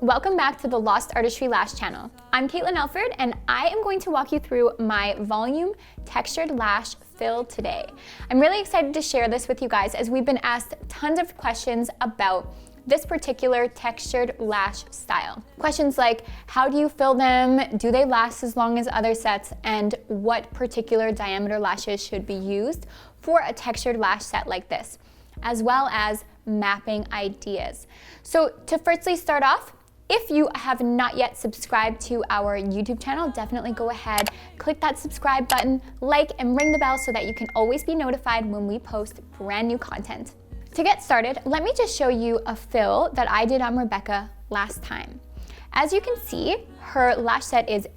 Welcome back to the Lost Artistry Lash channel. I'm Caitlin Elford and I am going to walk you through my volume textured lash fill today. I'm really excited to share this with you guys as we've been asked tons of questions about this particular textured lash style. Questions like, how do you fill them? Do they last as long as other sets? And what particular diameter lashes should be used for a textured lash set like this, as well as mapping ideas. So to firstly start off, if you have not yet subscribed to our YouTube channel, definitely go ahead, click that subscribe button, like, and ring the bell so that you can always be notified when we post brand new content. To get started, let me just show you a fill that I did on Rebecca last time. As you can see, her lash set is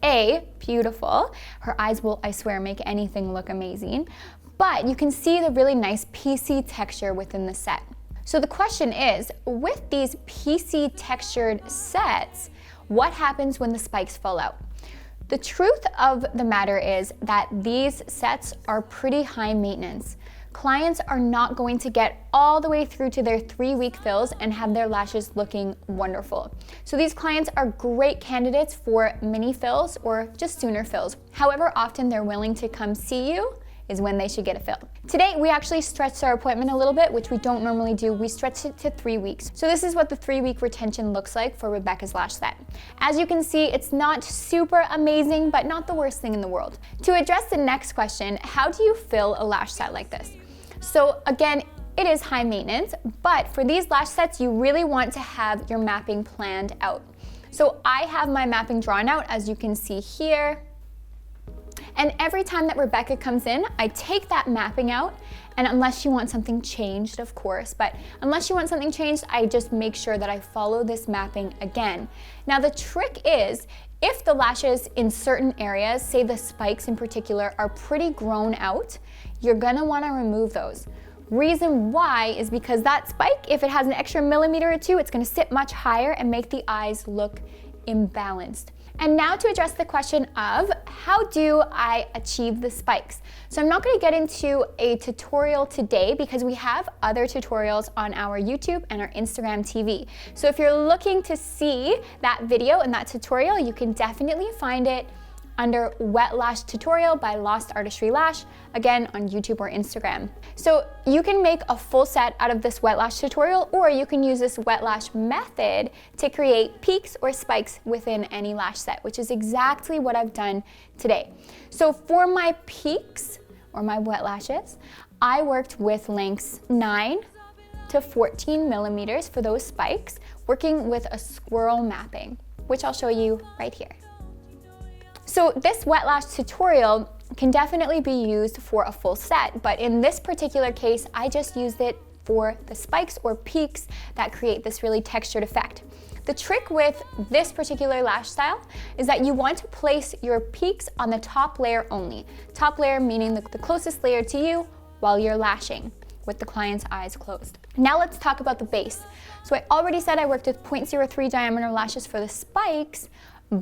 beautiful. Her eyes will, I swear, make anything look amazing. But you can see the really nice PC texture within the set. So the question is, with these PC textured sets, what happens when the spikes fall out? The truth of the matter is that these sets are pretty high maintenance. Clients are not going to get all the way through to their 3-week fills and have their lashes looking wonderful. So these clients are great candidates for mini fills or just sooner fills. However often they're willing to come see you is when they should get a fill. Today, we actually stretched our appointment a little bit, which we don't normally do. We stretched it to 3 weeks. So this is what the 3-week retention looks like for Rebecca's lash set. As you can see, it's not super amazing, but not the worst thing in the world. To address the next question, how do you fill a lash set like this? So again, it is high maintenance, but for these lash sets, you really want to have your mapping planned out. So I have my mapping drawn out, as you can see here. And every time that Rebecca comes in, I take that mapping out, and unless you want something changed, of course, but unless you want something changed, I just make sure that I follow this mapping again. Now the trick is, if the lashes in certain areas, say the spikes in particular, are pretty grown out, you're gonna wanna remove those. Reason why is because that spike, if it has an extra millimeter or two, it's gonna sit much higher and make the eyes look imbalanced. And now to address the question of how do I achieve the spikes? So I'm not going to get into a tutorial today because we have other tutorials on our YouTube and our Instagram TV. So if you're looking to see that video and that tutorial, you can definitely find it under Wet Lash Tutorial by Lost Artistry Lash, again on YouTube or Instagram. So you can make a full set out of this wet lash tutorial, or you can use this wet lash method to create peaks or spikes within any lash set, which is exactly what I've done today. So for my peaks, or my wet lashes, I worked with lengths 9 to 14 millimeters for those spikes, working with a squirrel mapping, which I'll show you right here. So this wet lash tutorial can definitely be used for a full set, but in this particular case, I just used it for the spikes or peaks that create this really textured effect. The trick with this particular lash style is that you want to place your peaks on the top layer only. Top layer meaning the closest layer to you while you're lashing with the client's eyes closed. Now let's talk about the base. So I already said I worked with 0.03 diameter lashes for the spikes,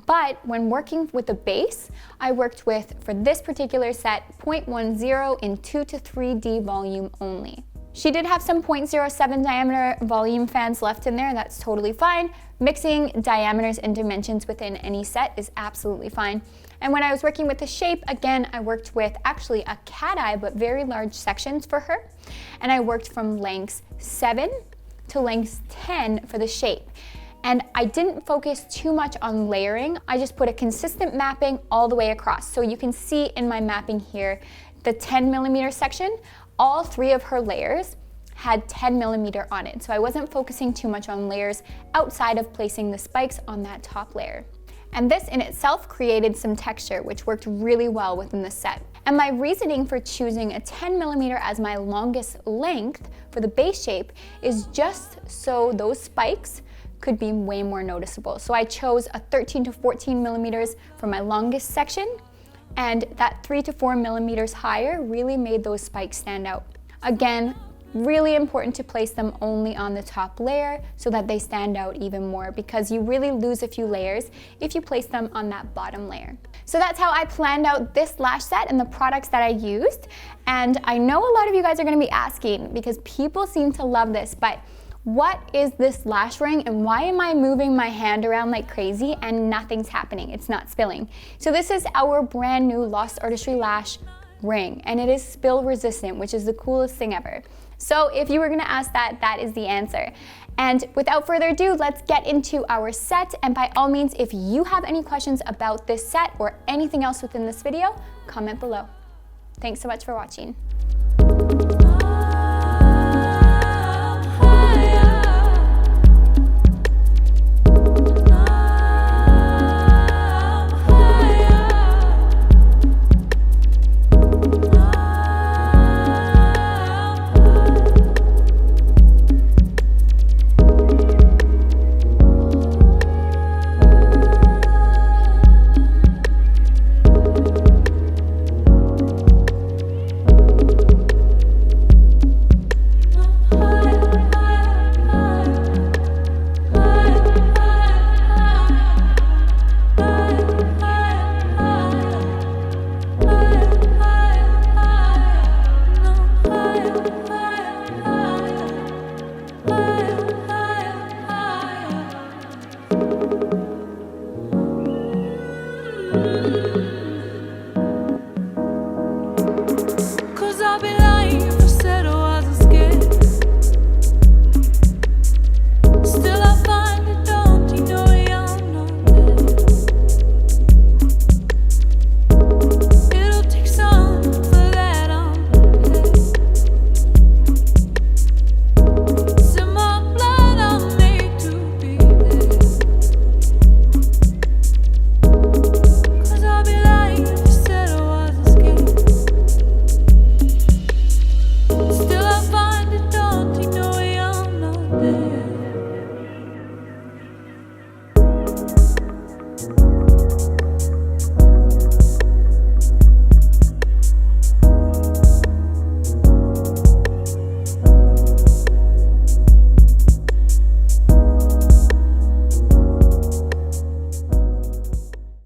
but when working with the base, I worked with, for this particular set, 0.10 in 2 to 3D volume only. She did have some 0.07 diameter volume fans left in there, that's totally fine. Mixing diameters and dimensions within any set is absolutely fine. And when I was working with the shape, again, I worked with actually a cat eye, but very large sections for her. And I worked from lengths 7 to lengths 10 for the shape. And I didn't focus too much on layering. I just put a consistent mapping all the way across. So you can see in my mapping here, the 10 millimeter section, all 3 of her layers had 10 millimeter on it. So I wasn't focusing too much on layers outside of placing the spikes on that top layer. And this in itself created some texture, which worked really well within the set. And my reasoning for choosing a 10 millimeter as my longest length for the base shape is just so those spikes could be way more noticeable. So I chose a 13 to 14 millimeters for my longest section, and that 3 to 4 millimeters higher really made those spikes stand out. Again, really important to place them only on the top layer so that they stand out even more, because you really lose a few layers if you place them on that bottom layer. So that's how I planned out this lash set and the products that I used. And I know a lot of you guys are gonna be asking, because people seem to love this, but What is this lash ring and why am I moving my hand around like crazy and nothing's happening? It's not spilling. So this is our brand new Lost Artistry Lash ring, and it is spill resistant, which is the coolest thing ever. So if you were gonna ask that, that is the answer. And without further ado, let's get into our set. And by all means, if you have any questions about this set or anything else within this video, comment below. Thanks so much for watching.